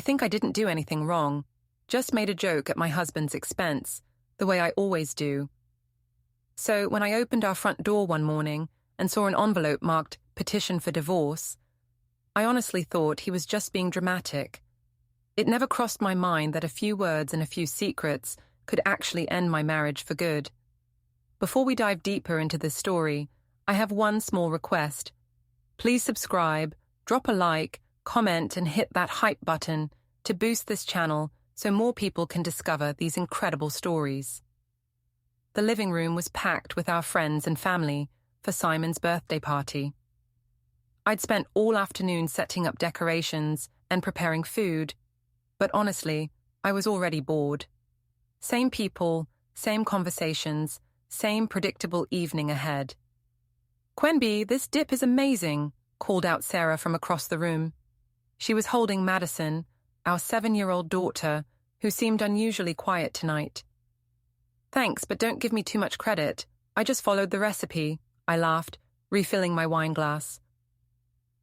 think I didn't do anything wrong, just made a joke at my husband's expense, the way I always do. So when I opened our front door one morning and saw an envelope marked petition for divorce, I honestly thought he was just being dramatic. It never crossed my mind that a few words and a few secrets could actually end my marriage for good. Before we dive deeper into this story, I have one small request. Please subscribe, drop a like, comment, and hit that hype button to boost this channel so more people can discover these incredible stories. The living room was packed with our friends and family for Simon's birthday party. I'd spent all afternoon setting up decorations and preparing food, but honestly, I was already bored. Same people, same conversations, same predictable evening ahead. "Quenby, this dip is amazing," called out Sarah from across the room. She was holding Madison, our 7-year-old daughter, who seemed unusually quiet tonight. "Thanks, but don't give me too much credit. I just followed the recipe," I laughed, refilling my wine glass.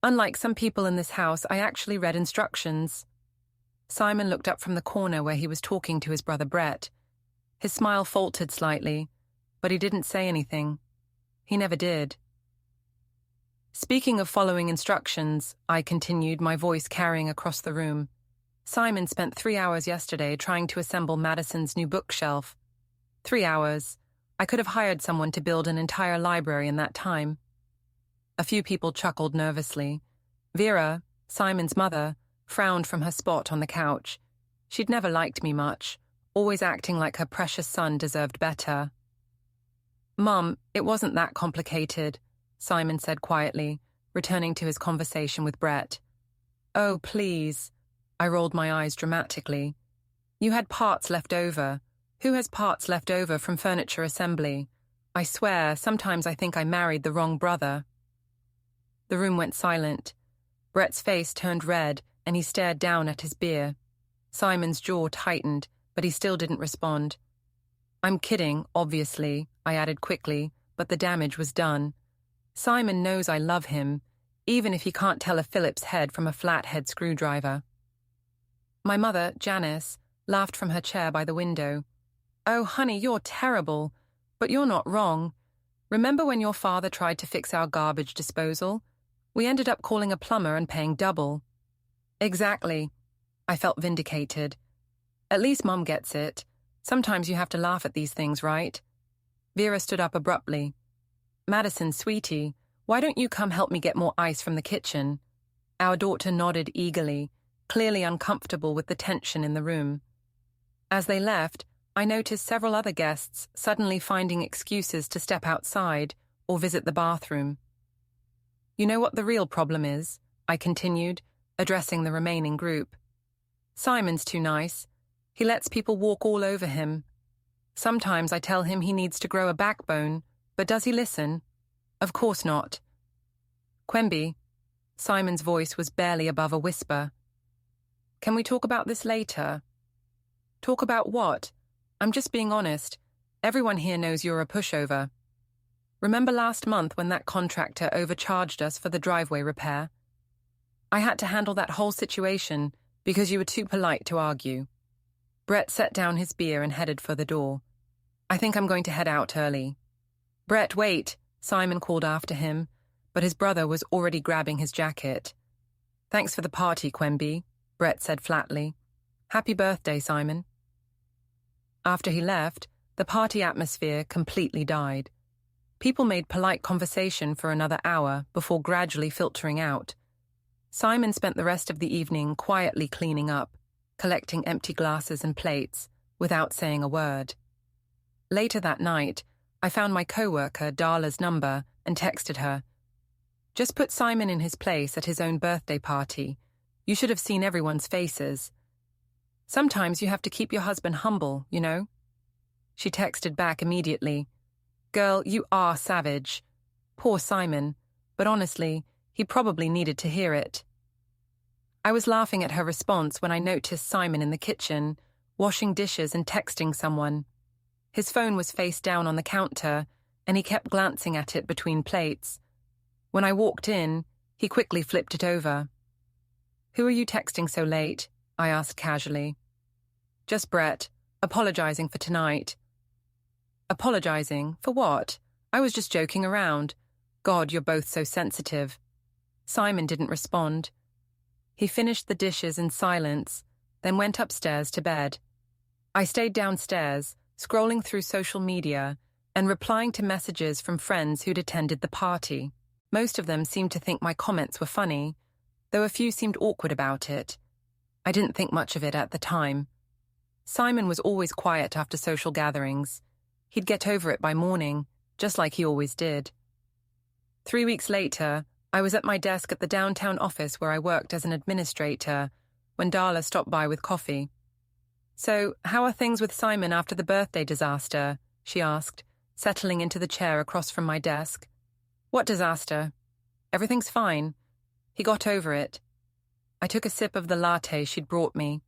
"Unlike some people in this house, I actually read instructions." Simon looked up from the corner where he was talking to his brother Brett. His smile faltered slightly, but he didn't say anything. He never did. "Speaking of following instructions," I continued, my voice carrying across the room, "Simon spent 3 hours yesterday trying to assemble Madison's new bookshelf. 3 hours. I could have hired someone to build an entire library in that time." A few people chuckled nervously. Vera, Simon's mother, frowned from her spot on the couch. She'd never liked me much, always acting like her precious son deserved better. "Mum, it wasn't that complicated," Simon said quietly, returning to his conversation with Brett. "Oh, please." I rolled my eyes dramatically. "You had parts left over. Who has parts left over from furniture assembly? I swear, sometimes I think I married the wrong brother." The room went silent. Brett's face turned red, and he stared down at his beer. Simon's jaw tightened, but he still didn't respond. "I'm kidding, obviously," I added quickly, but the damage was done. Simon knows I love him, even if he can't tell a Phillips head from a flathead screwdriver. My mother, Janice, laughed from her chair by the window. "Oh, honey, you're terrible. But you're not wrong. Remember when your father tried to fix our garbage disposal? We ended up calling a plumber and paying double." "Exactly." I felt vindicated. At least Mum gets it. Sometimes you have to laugh at these things, right? Vera stood up abruptly. "Madison, sweetie, why don't you come help me get more ice from the kitchen?" Our daughter nodded eagerly, clearly uncomfortable with the tension in the room. As they left, I noticed several other guests suddenly finding excuses to step outside or visit the bathroom. "You know what the real problem is?" I continued, addressing the remaining group. "Simon's too nice. He lets people walk all over him. Sometimes I tell him he needs to grow a backbone, but does he listen? Of course not." "Quenby," Simon's voice was barely above a whisper. "Can we talk about this later?" "Talk about what? I'm just being honest. Everyone here knows you're a pushover. Remember last month when that contractor overcharged us for the driveway repair? I had to handle that whole situation because you were too polite to argue." Brett set down his beer and headed for the door. "I think I'm going to head out early." "Brett, wait," Simon called after him, but his brother was already grabbing his jacket. "Thanks for the party, Quenby," Brett said flatly. "Happy birthday, Simon." After he left, the party atmosphere completely died. People made polite conversation for another hour before gradually filtering out. Simon spent the rest of the evening quietly cleaning up, collecting empty glasses and plates, without saying a word. Later that night, I found my coworker Darla's number and texted her. "Just put Simon in his place at his own birthday party. You should have seen everyone's faces. Sometimes you have to keep your husband humble, you know?" She texted back immediately. "Girl, you are savage." Poor Simon, but honestly, he probably needed to hear it. I was laughing at her response when I noticed Simon in the kitchen, washing dishes and texting someone. His phone was face down on the counter, and he kept glancing at it between plates. When I walked in, he quickly flipped it over. "Who are you texting so late?" I asked casually. Just Brett, apologizing for tonight. Apologizing? For what? I was just joking around. God, you're both so sensitive. Simon didn't respond. He finished the dishes in silence, then went upstairs to bed. I stayed downstairs, scrolling through social media and replying to messages from friends who'd attended the party. Most of them seemed to think my comments were funny, though a few seemed awkward about it. I didn't think much of it at the time. Simon was always quiet after social gatherings. He'd get over it by morning, just like he always did. 3 weeks later, I was at my desk at the downtown office where I worked as an administrator when Darla stopped by with coffee. So, how are things with Simon after the birthday disaster? She asked, settling into the chair across from my desk. What disaster? Everything's fine. He got over it. I took a sip of the latte she'd brought me.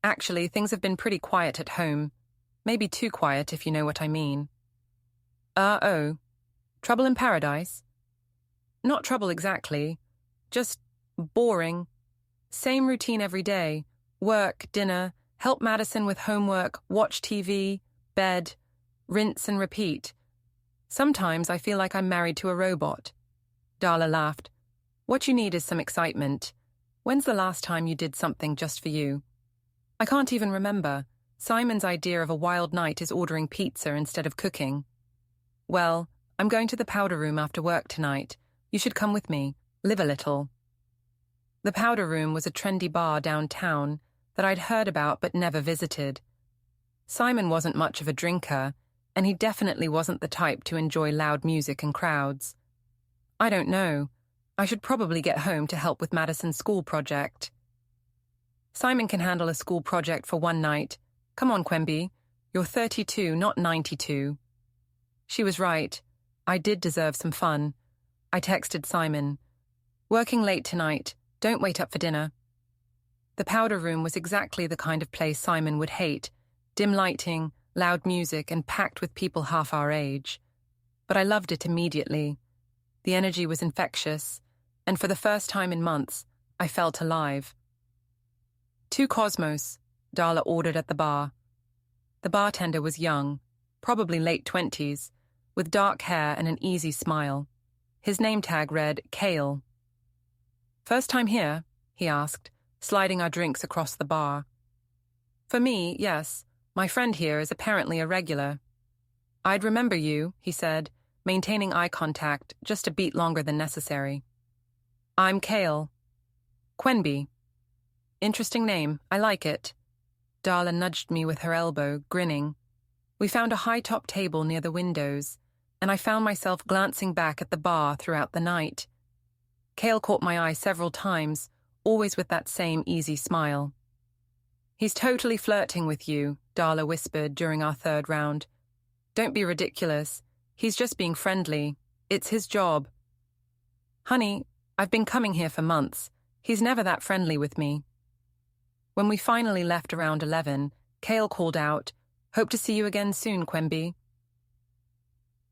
Actually, things have been pretty quiet at home. Maybe too quiet, if you know what I mean. Oh. Trouble in paradise? Not trouble exactly. Just boring. Same routine every day. Work, dinner, help Madison with homework, watch TV, bed, rinse and repeat. Sometimes I feel like I'm married to a robot. Darla laughed. What you need is some excitement. When's the last time you did something just for you? I can't even remember. Simon's idea of a wild night is ordering pizza instead of cooking. Well, I'm going to the powder room after work tonight. You should come with me. Live a little. The powder room was a trendy bar downtown that I'd heard about but never visited. Simon wasn't much of a drinker, and he definitely wasn't the type to enjoy loud music and crowds. I don't know. I should probably get home to help with Madison's school project. Simon can handle a school project for one night. Come on, Quemby. You're 32, not 92. She was right. I did deserve some fun. I texted Simon. Working late tonight. Don't wait up for dinner. The powder room was exactly the kind of place Simon would hate. Dim lighting, loud music, and packed with people half our age. But I loved it immediately. The energy was infectious, and for the first time in months, I felt alive. 2 Cosmos, Darla ordered at the bar. The bartender was young, probably late 20s, with dark hair and an easy smile. His name tag read Kale. First time here? He asked, sliding our drinks across the bar. For me, yes. My friend here is apparently a regular. I'd remember you, he said, maintaining eye contact just a beat longer than necessary. I'm Kale. Quenby. Interesting name. I like it. Darla nudged me with her elbow, grinning. We found a high-top table near the windows, and I found myself glancing back at the bar throughout the night. Kale caught my eye several times, always with that same easy smile. He's totally flirting with you, Darla whispered during our third round. Don't be ridiculous. He's just being friendly. It's his job. Honey, I've been coming here for months. He's never that friendly with me. When we finally left around 11, Kale called out, Hope to see you again soon, Quemby.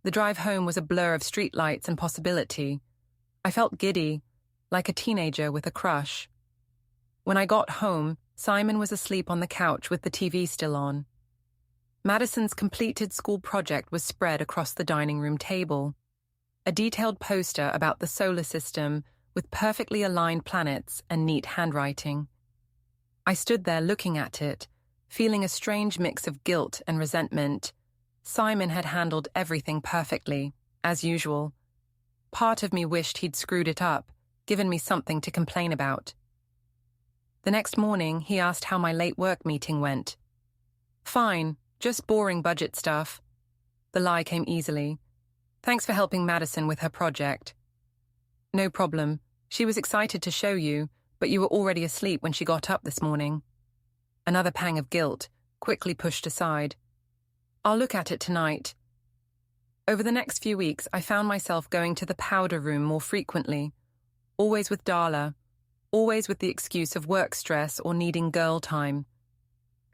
The drive home was a blur of streetlights and possibility. I felt giddy, like a teenager with a crush. When I got home, Simon was asleep on the couch with the TV still on. Madison's completed school project was spread across the dining room table. A detailed poster about the solar system with perfectly aligned planets and neat handwriting. I stood there looking at it, feeling a strange mix of guilt and resentment. Simon had handled everything perfectly, as usual. Part of me wished he'd screwed it up, given me something to complain about. The next morning, he asked how my late work meeting went. Fine, just boring budget stuff. The lie came easily. Thanks for helping Madison with her project. No problem. She was excited to show you, but you were already asleep when she got up this morning. Another pang of guilt, quickly pushed aside. I'll look at it tonight. Over the next few weeks, I found myself going to the powder room more frequently, always with Darla, always with the excuse of work stress or needing girl time.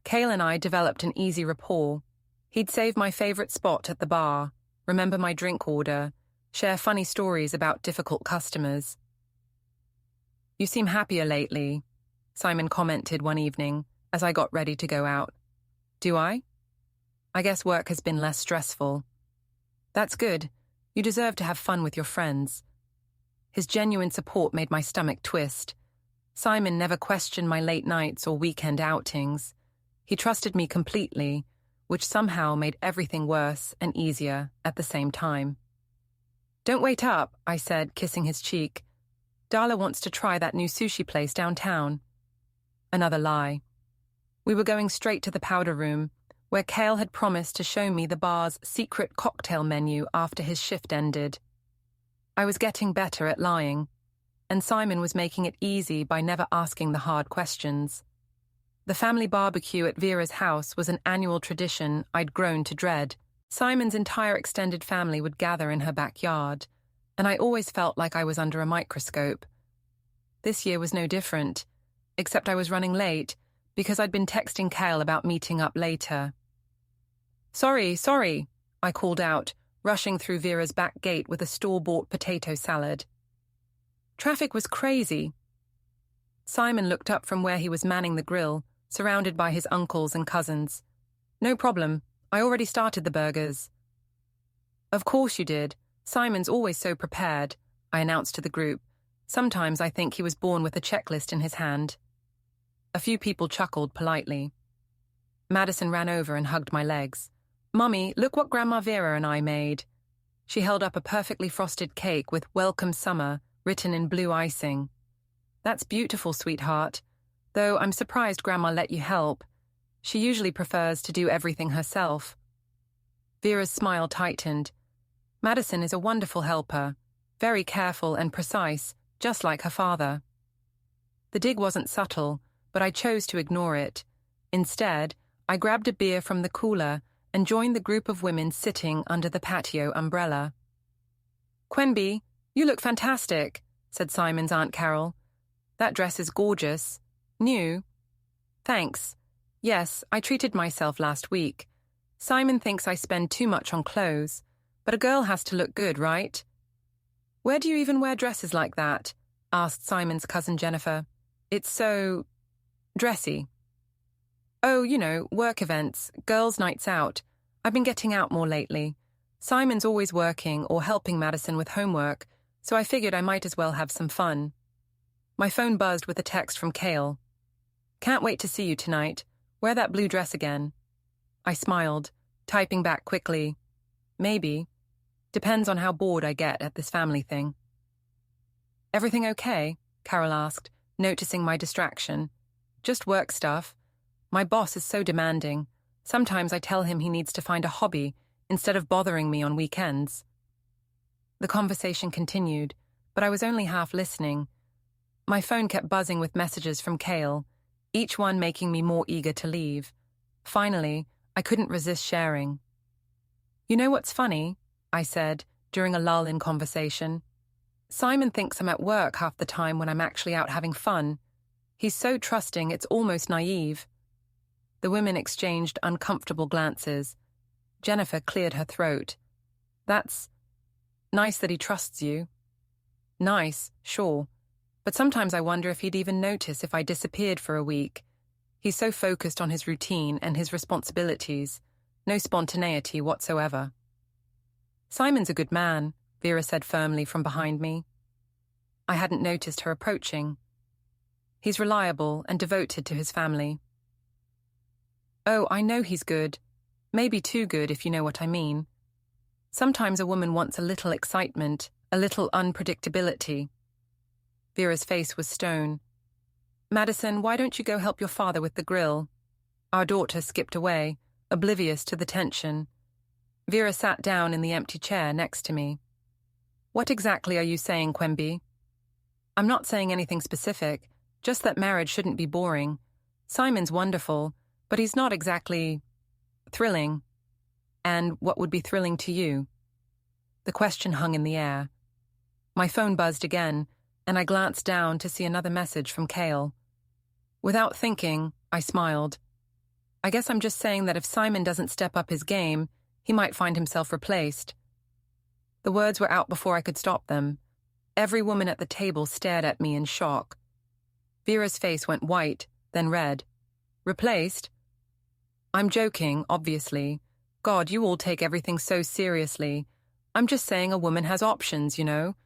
Kale and I developed an easy rapport. He'd save my favorite spot at the bar, remember my drink order, share funny stories about difficult customers. You seem happier lately, Simon commented one evening as I got ready to go out. Do I? I guess work has been less stressful. That's good. You deserve to have fun with your friends. His genuine support made my stomach twist. Simon never questioned my late nights or weekend outings. He trusted me completely, which somehow made everything worse and easier at the same time. Don't wait up, I said, kissing his cheek. Darla wants to try that new sushi place downtown. Another lie. We were going straight to the powder room, where Cale had promised to show me the bar's secret cocktail menu after his shift ended. I was getting better at lying, and Simon was making it easy by never asking the hard questions. The family barbecue at Vera's house was an annual tradition I'd grown to dread. Simon's entire extended family would gather in her backyard, and I always felt like I was under a microscope. This year was no different, except I was running late because I'd been texting Cale about meeting up later. Sorry, I called out, rushing through Vera's back gate with a store-bought potato salad. Traffic was crazy. Simon looked up from where he was manning the grill, surrounded by his uncles and cousins. No problem. I already started the burgers. Of course you did. Simon's always so prepared, I announced to the group. Sometimes I think he was born with a checklist in his hand. A few people chuckled politely. Madison ran over and hugged my legs. Mummy, look what Grandma Vera and I made. She held up a perfectly frosted cake with Welcome Summer written in blue icing. That's beautiful, sweetheart. Though I'm surprised Grandma let you help. She usually prefers to do everything herself. Vera's smile tightened. Madison is a wonderful helper, very careful and precise, just like her father. The dig wasn't subtle, but I chose to ignore it. Instead, I grabbed a beer from the cooler and joined the group of women sitting under the patio umbrella. Quenby, you look fantastic, said Simon's Aunt Carol. That dress is gorgeous. New? Thanks. Yes, I treated myself last week. Simon thinks I spend too much on clothes, but a girl has to look good, right? Where do you even wear dresses like that? Asked Simon's cousin Jennifer. It's so dressy. Oh, work events, girls' nights out. I've been getting out more lately. Simon's always working or helping Madison with homework, so I figured I might as well have some fun. My phone buzzed with a text from Cale. Can't wait to see you tonight. Wear that blue dress again. I smiled, typing back quickly. Maybe. Depends on how bored I get at this family thing. Everything okay? Carol asked, noticing my distraction. Just work stuff. My boss is so demanding. Sometimes I tell him he needs to find a hobby instead of bothering me on weekends. The conversation continued, but I was only half listening. My phone kept buzzing with messages from Cale, each one making me more eager to leave. Finally, I couldn't resist sharing. You know what's funny? I said, during a lull in conversation. Simon thinks I'm at work half the time when I'm actually out having fun. He's so trusting it's almost naive. The women exchanged uncomfortable glances. Jennifer cleared her throat. That's nice that he trusts you. Nice, sure. But sometimes I wonder if he'd even notice if I disappeared for a week. He's so focused on his routine and his responsibilities. No spontaneity whatsoever. Simon's a good man, Vera said firmly from behind me. I hadn't noticed her approaching. He's reliable and devoted to his family. Oh, I know he's good. Maybe too good, if you know what I mean. Sometimes a woman wants a little excitement, a little unpredictability. Vera's face was stone. Madison, why don't you go help your father with the grill? Our daughter skipped away, oblivious to the tension. Vera sat down in the empty chair next to me. What exactly are you saying, Quenby? I'm not saying anything specific, just that marriage shouldn't be boring. Simon's wonderful, but he's not exactly thrilling. And what would be thrilling to you? The question hung in the air. My phone buzzed again, and I glanced down to see another message from Cale. Without thinking, I smiled. I guess I'm just saying that if Simon doesn't step up his game, he might find himself replaced. The words were out before I could stop them. Every woman at the table stared at me in shock. Vera's face went white, then red. Replaced? I'm joking, obviously. God, you all take everything so seriously. I'm just saying a woman has options, you know.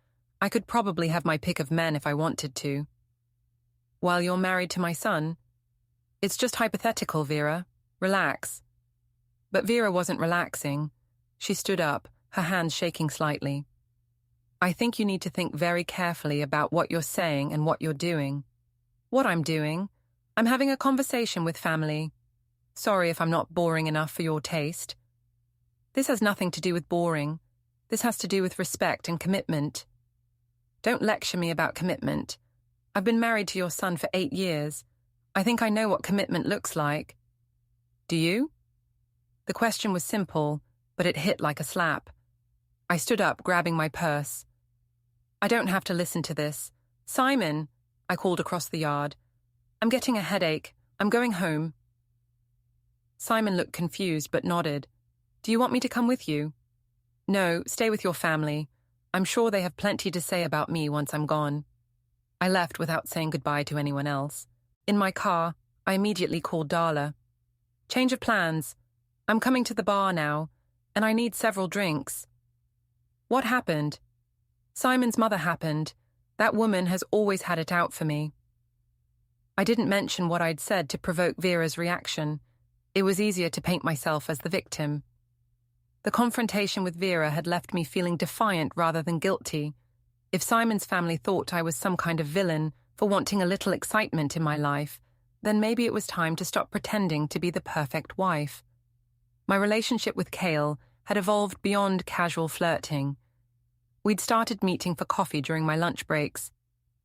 I could probably have my pick of men if I wanted to. While you're married to my son? It's just hypothetical, Vera. Relax. But Vera wasn't relaxing. She stood up, her hands shaking slightly. I think you need to think very carefully about what you're saying and what you're doing. What I'm doing? I'm having a conversation with family. Sorry if I'm not boring enough for your taste. This has nothing to do with boring. This has to do with respect and commitment. Don't lecture me about commitment. I've been married to your son for 8 years. I think I know what commitment looks like. Do you? The question was simple, but it hit like a slap. I stood up, grabbing my purse. I don't have to listen to this. Simon, I called across the yard. I'm getting a headache. I'm going home. Simon looked confused but nodded. Do you want me to come with you? No, stay with your family. I'm sure they have plenty to say about me once I'm gone. I left without saying goodbye to anyone else. In my car, I immediately called Darla. Change of plans. I'm coming to the bar now, and I need several drinks. What happened? Simon's mother happened. That woman has always had it out for me. I didn't mention what I'd said to provoke Vera's reaction. It was easier to paint myself as the victim. The confrontation with Vera had left me feeling defiant rather than guilty. If Simon's family thought I was some kind of villain for wanting a little excitement in my life, then maybe it was time to stop pretending to be the perfect wife. My relationship with Cale had evolved beyond casual flirting. We'd started meeting for coffee during my lunch breaks,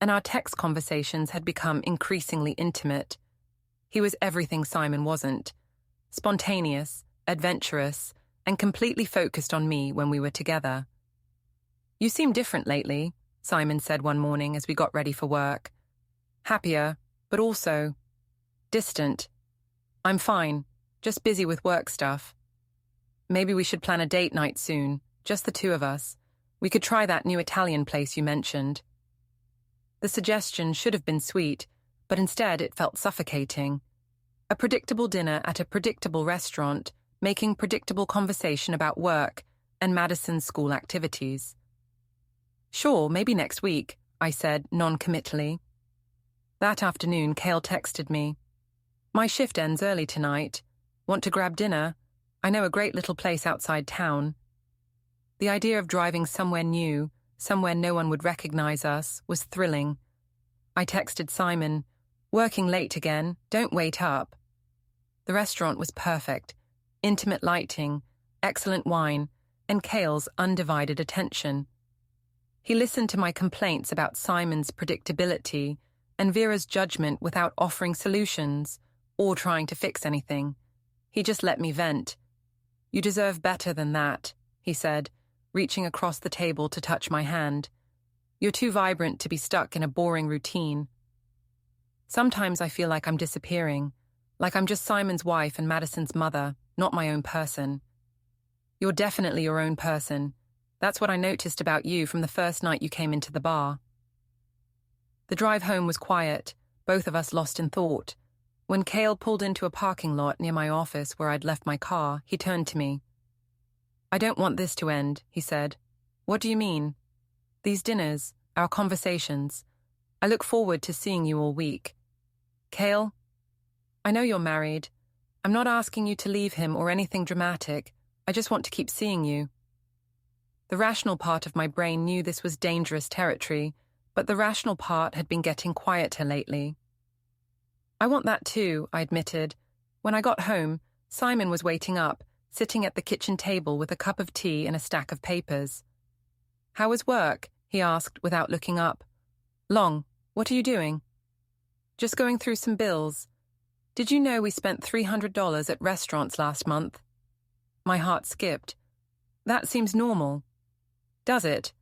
and our text conversations had become increasingly intimate. He was everything Simon wasn't: spontaneous, adventurous, and completely focused on me when we were together. You seem different lately, Simon said one morning as we got ready for work. Happier, but also distant. I'm fine, just busy with work stuff. Maybe we should plan a date night soon, just the two of us. We could try that new Italian place you mentioned. The suggestion should have been sweet, but instead it felt suffocating. A predictable dinner at a predictable restaurant, making predictable conversation about work and Madison's school activities. Sure, maybe next week, I said non-committally. That afternoon, Cale texted me. My shift ends early tonight. Want to grab dinner? I know a great little place outside town. The idea of driving somewhere new, somewhere no one would recognize us, was thrilling. I texted Simon, working late again, don't wait up. The restaurant was perfect. Intimate lighting, excellent wine, and Cale's undivided attention. He listened to my complaints about Simon's predictability and Vera's judgment without offering solutions or trying to fix anything. He just let me vent. You deserve better than that, he said, reaching across the table to touch my hand. You're too vibrant to be stuck in a boring routine. Sometimes I feel like I'm disappearing, like I'm just Simon's wife and Madison's mother, not my own person. You're definitely your own person. That's what I noticed about you from the first night you came into the bar. The drive home was quiet, both of us lost in thought. When Cale pulled into a parking lot near my office where I'd left my car, he turned to me. I don't want this to end, he said. What do you mean? These dinners, our conversations. I look forward to seeing you all week. Cale, I know you're married. I'm not asking you to leave him or anything dramatic. I just want to keep seeing you. The rational part of my brain knew this was dangerous territory, but the rational part had been getting quieter lately. I want that too, I admitted. When I got home, Simon was waiting up, sitting at the kitchen table with a cup of tea and a stack of papers. How was work? He asked without looking up. Long, what are you doing? Just going through some bills. Did you know we spent $300 at restaurants last month? My heart skipped. That seems normal. Does it?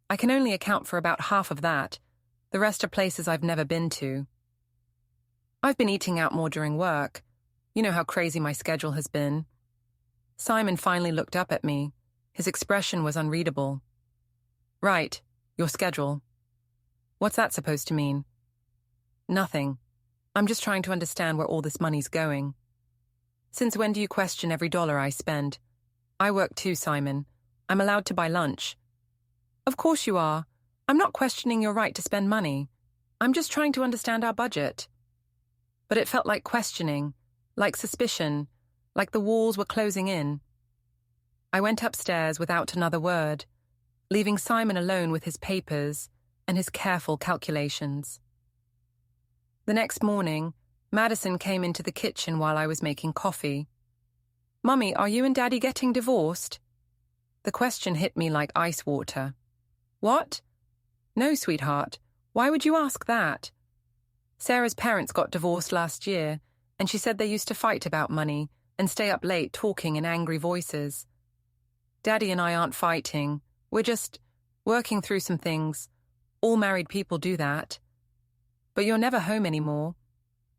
I can only account for about half of that. The rest are places I've never been to. I've been eating out more during work. You know how crazy my schedule has been. Simon finally looked up at me. His expression was unreadable. Right, your schedule. What's that supposed to mean? Nothing. I'm just trying to understand where all this money's going. Since when do you question every dollar I spend? I work too, Simon. I'm allowed to buy lunch. Of course you are. I'm not questioning your right to spend money. I'm just trying to understand our budget. But it felt like questioning, like suspicion, like the walls were closing in. I went upstairs without another word, leaving Simon alone with his papers and his careful calculations. The next morning, Madison came into the kitchen while I was making coffee. "Mummy, are you and Daddy getting divorced?" The question hit me like ice water. "What?" "No, sweetheart. Why would you ask that?" Sarah's parents got divorced last year, and she said they used to fight about money and stay up late talking in angry voices. Daddy and I aren't fighting. We're just working through some things. All married people do that. But you're never home anymore.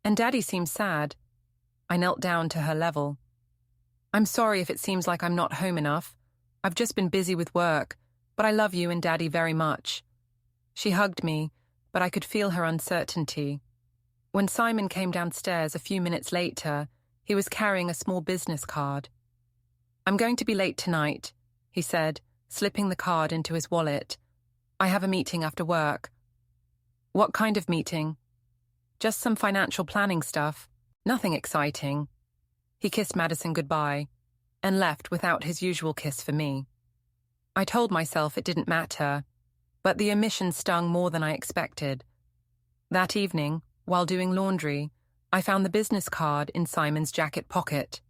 And Daddy seems sad. I knelt down to her level. "I'm sorry if it seems like I'm not home enough. I've just been busy with work, but I love you and Daddy very much." She hugged me, but I could feel her uncertainty. When Simon came downstairs a few minutes later, he was carrying a small business card. "I'm going to be late tonight," he said, slipping the card into his wallet. "I have a meeting after work." "What kind of meeting?" "Just some financial planning stuff. Nothing exciting." He kissed Madison goodbye and left without his usual kiss for me. I told myself it didn't matter, but the omission stung more than I expected. That evening, while doing laundry, I found the business card in Simon's jacket pocket.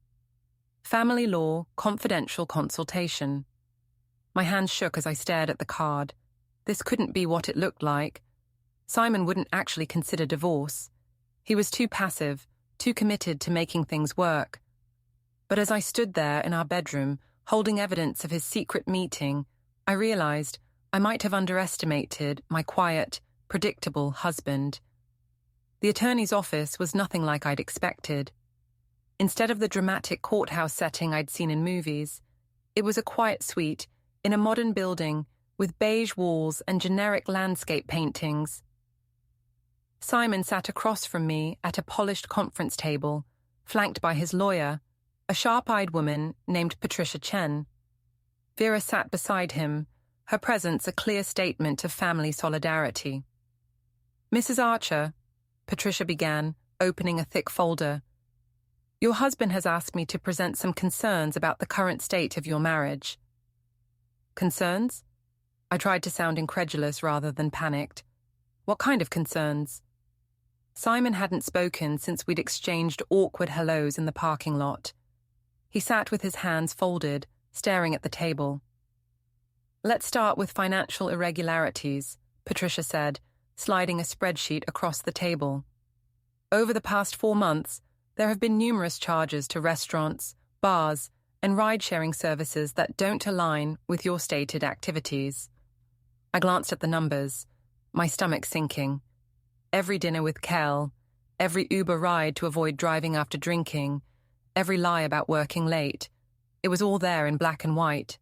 Family Law Confidential Consultation. My hands shook as I stared at the card. This couldn't be what it looked like. Simon wouldn't actually consider divorce. He was too passive, too committed to making things work. But as I stood there in our bedroom, holding evidence of his secret meeting, I realized I might have underestimated my quiet, predictable husband. The attorney's office was nothing like I'd expected. Instead of the dramatic courthouse setting I'd seen in movies, it was a quiet suite in a modern building with beige walls and generic landscape paintings. Simon sat across from me at a polished conference table, flanked by his lawyer, a sharp-eyed woman named Patricia Chen. Vera sat beside him, her presence a clear statement of family solidarity. "Mrs. Archer," Patricia began, opening a thick folder, "your husband has asked me to present some concerns about the current state of your marriage." "Concerns?" I tried to sound incredulous rather than panicked. "What kind of concerns?" Simon hadn't spoken since we'd exchanged awkward hellos in the parking lot. He sat with his hands folded, staring at the table. "Let's start with financial irregularities," Patricia said, sliding a spreadsheet across the table. "Over the past 4 months, there have been numerous charges to restaurants, bars, and ride-sharing services that don't align with your stated activities." I glanced at the numbers, my stomach sinking. Every dinner with Kel, every Uber ride to avoid driving after drinking, every lie about working late. It was all there in black and white.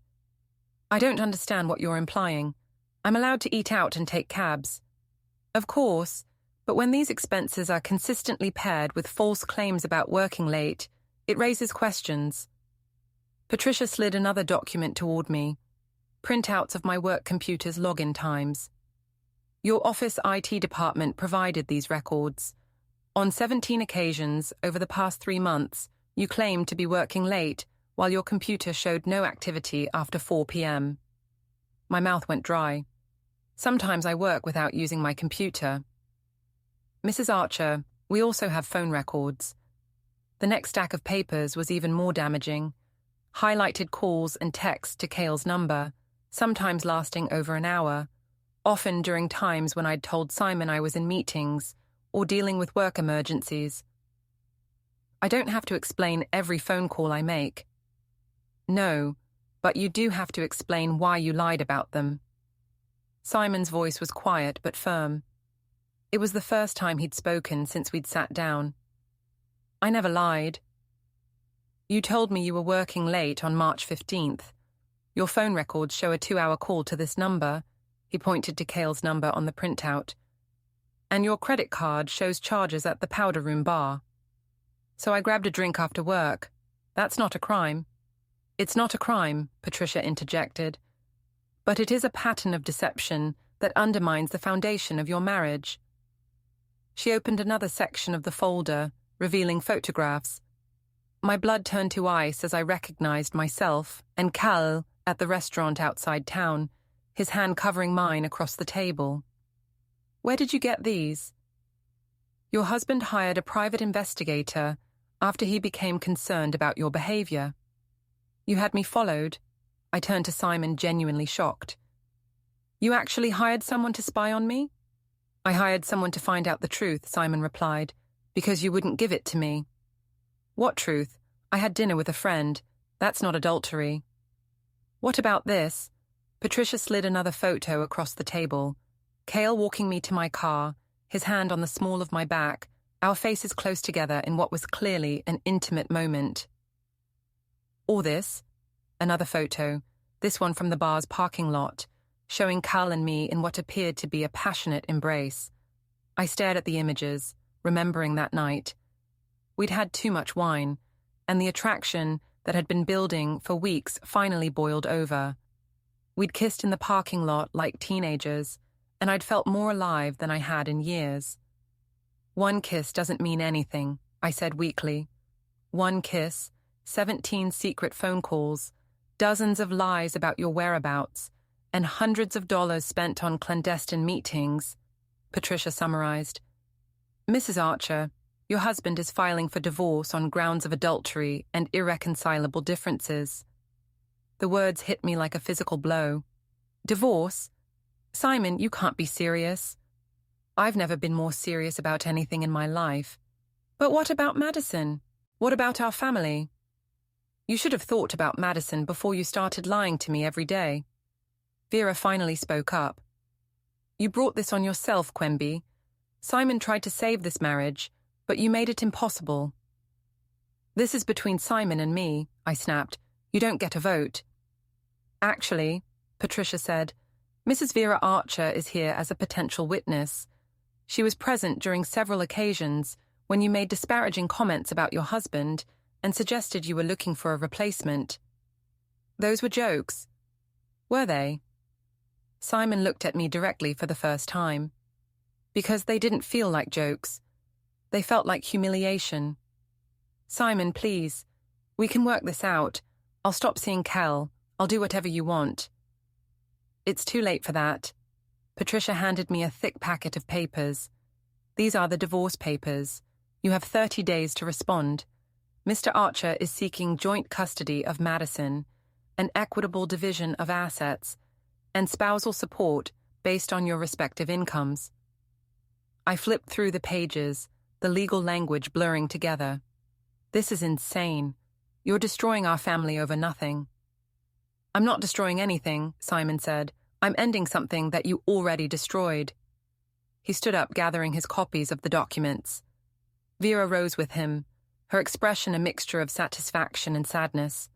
"I don't understand what you're implying. I'm allowed to eat out and take cabs." "Of course, but when these expenses are consistently paired with false claims about working late, it raises questions." Patricia slid another document toward me, printouts of my work computer's login times. "Your office IT department provided these records. On 17 occasions over the past 3 months, you claimed to be working late while your computer showed no activity after 4 p.m. My mouth went dry. Sometimes I work without using my computer. "Mrs. Archer, we also have phone records." The next stack of papers was even more damaging. Highlighted calls and texts to Cale's number, sometimes lasting over an hour, often during times when I'd told Simon I was in meetings or dealing with work emergencies. "I don't have to explain every phone call I make." "No, but you do have to explain why you lied about them." Simon's voice was quiet but firm. It was the first time he'd spoken since we'd sat down. "I never lied." "You told me you were working late on March 15th. Your phone records show a 2-hour call to this number." He pointed to Cale's number on the printout. and your credit card shows charges at the powder room bar. So I grabbed a drink after work. That's not a crime. It's not a crime, Patricia interjected. But it is a pattern of deception that undermines the foundation of your marriage. She opened another section of the folder, revealing photographs. My blood turned to ice as I recognized myself and Cal at the restaurant outside town, his hand covering mine across the table. Where did you get these? Your husband hired a private investigator after he became concerned about your behavior. You had me followed. I turned to Simon, genuinely shocked. You actually hired someone to spy on me? I hired someone to find out the truth, Simon replied, because you wouldn't give it to me. What truth? I had dinner with a friend. That's not adultery. What about this? Patricia slid another photo across the table. Cale walking me to my car, his hand on the small of my back, our faces close together in what was clearly an intimate moment. Or this, another photo, this one from the bar's parking lot, showing Cal and me in what appeared to be a passionate embrace. I stared at the images, remembering that night. We'd had too much wine, and the attraction that had been building for weeks finally boiled over. We'd kissed in the parking lot like teenagers, and I'd felt more alive than I had in years. One kiss doesn't mean anything, I said weakly. One kiss, 17 secret phone calls, dozens of lies about your whereabouts, and hundreds of dollars spent on clandestine meetings, Patricia summarized. Mrs. Archer, your husband is filing for divorce on grounds of adultery and irreconcilable differences. The words hit me like a physical blow. Divorce? Simon, you can't be serious. I've never been more serious about anything in my life. But what about Madison? What about our family? You should have thought about Madison before you started lying to me every day. Vera finally spoke up. You brought this on yourself, Quemby. Simon tried to save this marriage, but you made it impossible. This is between Simon and me, I snapped. You don't get a vote. Actually, Patricia said, Mrs. Vera Archer is here as a potential witness. She was present during several occasions when you made disparaging comments about your husband and suggested you were looking for a replacement. Those were jokes. Were they? Simon looked at me directly for the first time. Because they didn't feel like jokes. They felt like humiliation. Simon, please. We can work this out. I'll stop seeing Cal. I'll do whatever you want. It's too late for that. Patricia handed me a thick packet of papers. These are the divorce papers. You have 30 days to respond. Mr. Archer is seeking joint custody of Madison, an equitable division of assets, and spousal support based on your respective incomes. I flipped through the pages, the legal language blurring together. This is insane. You're destroying our family over nothing. I'm not destroying anything, Simon said. I'm ending something that you already destroyed. He stood up, gathering his copies of the documents. Vera rose with him, her expression a mixture of satisfaction and sadness.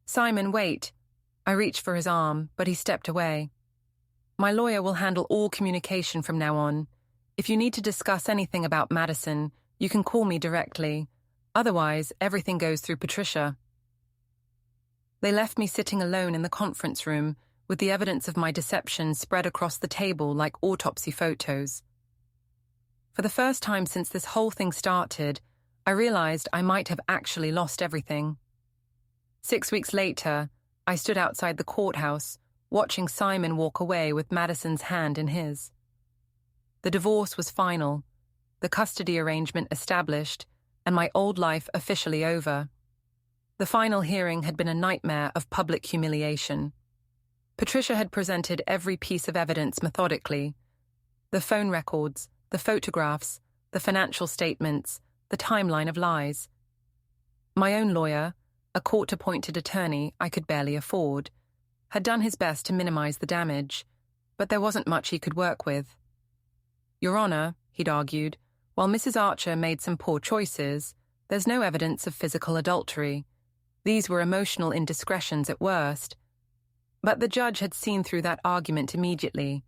Simon, wait. I reached for his arm, but he stepped away. My lawyer will handle all communication from now on. If you need to discuss anything about Madison, you can call me directly. Otherwise, everything goes through Patricia. They left me sitting alone in the conference room, with the evidence of my deception spread across the table like autopsy photos. For the first time since this whole thing started, I realized I might have actually lost everything. 6 weeks later, I stood outside the courthouse, watching Simon walk away with Madison's hand in his. The divorce was final, the custody arrangement established, and my old life officially over. The final hearing had been a nightmare of public humiliation. Patricia had presented every piece of evidence methodically. The phone records, the photographs, the financial statements, the timeline of lies. My own lawyer, a court-appointed attorney I could barely afford, had done his best to minimize the damage, but there wasn't much he could work with. Your Honor, he'd argued, while Mrs. Archer made some poor choices, there's no evidence of physical adultery. These were emotional indiscretions at worst. But the judge had seen through that argument immediately.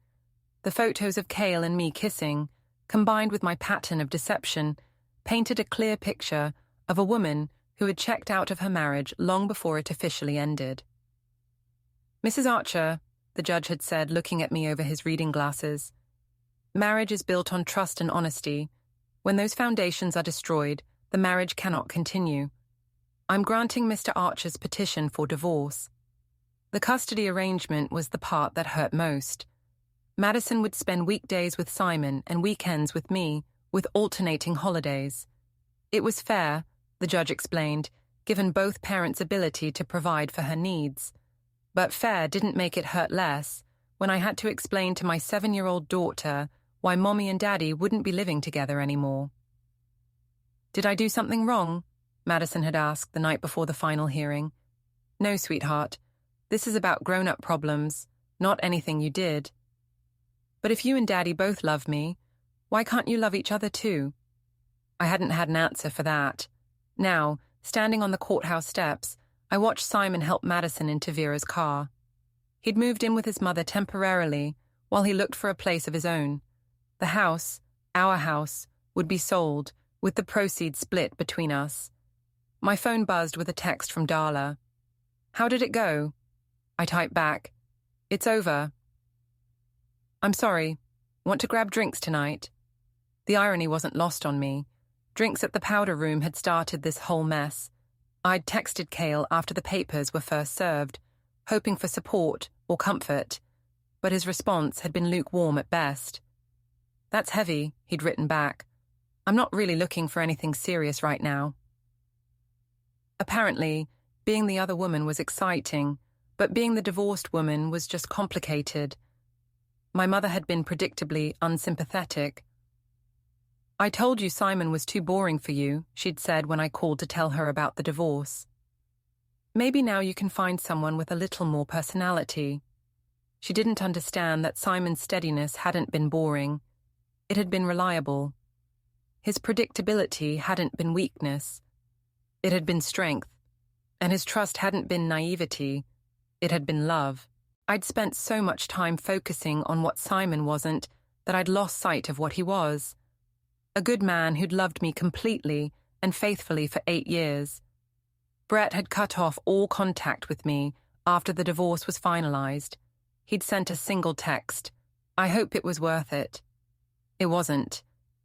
The photos of Cale and me kissing, combined with my pattern of deception, painted a clear picture of a woman who had checked out of her marriage long before it officially ended. "Mrs. Archer," the judge had said, looking at me over his reading glasses, "marriage is built on trust and honesty. When those foundations are destroyed, the marriage cannot continue. I'm granting Mr. Archer's petition for divorce." The custody arrangement was the part that hurt most. Madison would spend weekdays with Simon and weekends with me, with alternating holidays. It was fair, the judge explained, given both parents' ability to provide for her needs. But fair didn't make it hurt less when I had to explain to my 7-year-old daughter why Mommy and Daddy wouldn't be living together anymore. "Did I do something wrong?" Madison had asked the night before the final hearing. "No, sweetheart. This is about grown-up problems, not anything you did." "But if you and Daddy both love me, why can't you love each other too?" I hadn't had an answer for that. Now, standing on the courthouse steps, I watched Simon help Madison into Vera's car. He'd moved in with his mother temporarily while he looked for a place of his own. The house, our house, would be sold, with the proceeds split between us. My phone buzzed with a text from Darla. "How did it go?" I typed back, "It's over." "I'm sorry. Want to grab drinks tonight?" The irony wasn't lost on me. Drinks at the powder room had started this whole mess. I'd texted Cale after the papers were first served, hoping for support or comfort, but his response had been lukewarm at best. "That's heavy," he'd written back. "I'm not really looking for anything serious right now." Apparently, being the other woman was exciting, but being the divorced woman was just complicated. My mother had been predictably unsympathetic. "I told you Simon was too boring for you," she'd said when I called to tell her about the divorce. "Maybe now you can find someone with a little more personality." She didn't understand that Simon's steadiness hadn't been boring. It had been reliable. His predictability hadn't been weakness. It had been strength. And his trust hadn't been naivety. It had been love. I'd spent so much time focusing on what Simon wasn't that I'd lost sight of what he was. A good man who'd loved me completely and faithfully for 8 years. Brett had cut off all contact with me after the divorce was finalized. He'd sent a single text, "I hope it was worth it." It wasn't.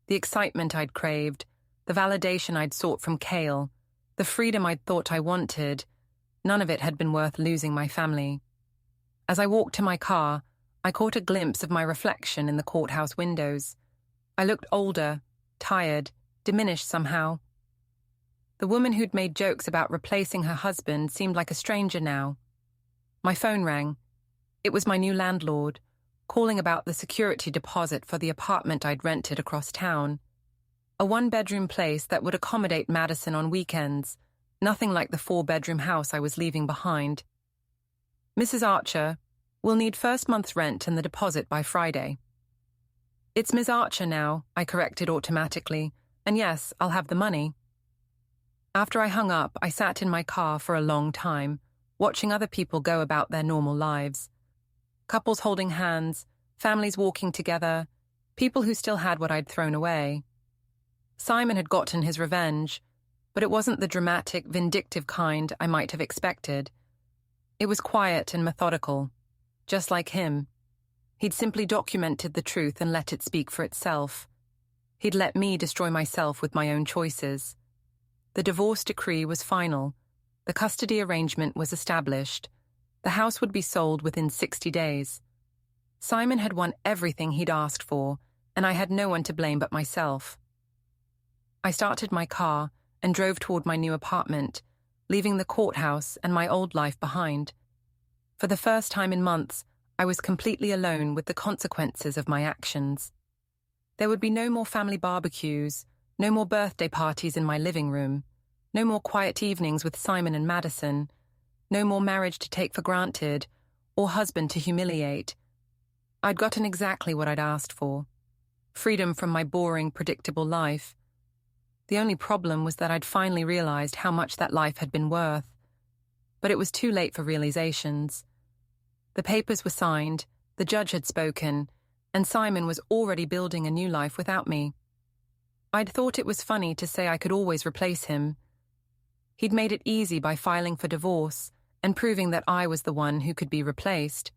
The excitement I'd craved, the validation I'd sought from Cale, the freedom I'd thought I wanted, none of it had been worth losing my family. As I walked to my car, I caught a glimpse of my reflection in the courthouse windows. I looked older, tired, diminished somehow. The woman who'd made jokes about replacing her husband seemed like a stranger now. My phone rang. It was my new landlord, calling about the security deposit for the apartment I'd rented across town. A 1-bedroom place that would accommodate Madison on weekends, nothing like the 4-bedroom house I was leaving behind. "Mrs. Archer, we'll need first month's rent and the deposit by Friday." "It's Ms. Archer now," I corrected automatically, "and yes, I'll have the money." After I hung up, I sat in my car for a long time, watching other people go about their normal lives. Couples holding hands, families walking together, people who still had what I'd thrown away. Simon had gotten his revenge, but it wasn't the dramatic, vindictive kind I might have expected. It was quiet and methodical, just like him. He'd simply documented the truth and let it speak for itself. He'd let me destroy myself with my own choices. The divorce decree was final. The custody arrangement was established. The house would be sold within 60 days. Simon had won everything he'd asked for, and I had no one to blame but myself. I started my car and drove toward my new apartment, leaving the courthouse and my old life behind. For the first time in months, I was completely alone with the consequences of my actions. There would be no more family barbecues, no more birthday parties in my living room, no more quiet evenings with Simon and Madison, no more marriage to take for granted, or husband to humiliate. I'd gotten exactly what I'd asked for. Freedom from my boring, predictable life. The only problem was that I'd finally realized how much that life had been worth. But it was too late for realizations. The papers were signed, the judge had spoken, and Simon was already building a new life without me. I'd thought it was funny to say I could always replace him. He'd made it easy by filing for divorce and proving that I was the one who could be replaced.